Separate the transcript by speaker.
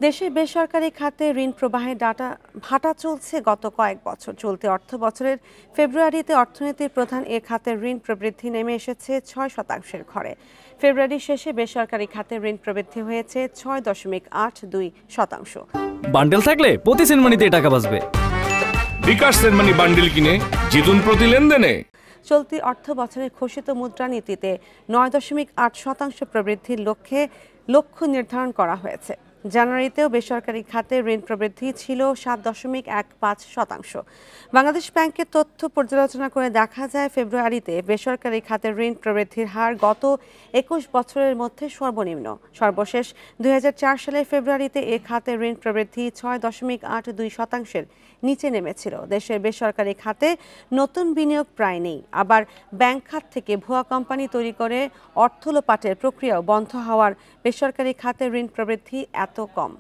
Speaker 1: দেশে বেসরকারি খাতে ঋণ প্রবাহের ভাটা চলছে গত কয়েক বছর। চলতি অর্থ বছরের ফেব্রুয়ারিতে অর্থনীতির প্রধান এ খাতের ঋণ প্রবৃদ্ধি নেমে এসেছে 6%-এর ঘরে। ফেব্রুয়ারি শেষে বেসরকারি খাতের ঋণ প্রবৃদ্ধি হয়েছে 6.82%।
Speaker 2: বান্ডেল থাকলে প্রতি সেনমানিতে টাকা বাঁচবে।
Speaker 3: বিকাশ সেনমানি বান্ডেল কিনে জিতুন প্রতি লেনদেনে।
Speaker 1: চলতি অর্থ বছরের ঘোষিত মুদ্রানীতিতে 9.8% প্রবৃদ্ধির লক্ষ্য নির্ধারণ করা হয়েছে। জানুয়ারিতেও বেসরকারি খাতে ঋণ প্রবৃদ্ধি ছিল 7.15%। বাংলাদেশ ব্যাংকের তথ্য পর্যালোচনা করে দেখা যায়, ফেব্রুয়ারিতে বেসরকারি খাতের ঋণ প্রবৃদ্ধির হার গত 21 বছরের মধ্যে সর্বনিম্ন। সর্বশেষ 2004 সালের ফেব্রুয়ারিতে এ খাতে ঋণ প্রবৃদ্ধি 6.82%-এর নিচে নেমেছিল। দেশের বেসরকারি খাতে নতুন বিনিয়োগ প্রায় নেই। আবার ব্যাংক খাত থেকে ভুয়া কোম্পানি তৈরি করে অর্থ লোপাটের প্রক্রিয়াও বন্ধ হওয়ার বেসরকারি খাতে ঋণ প্রবৃদ্ধি এত কম।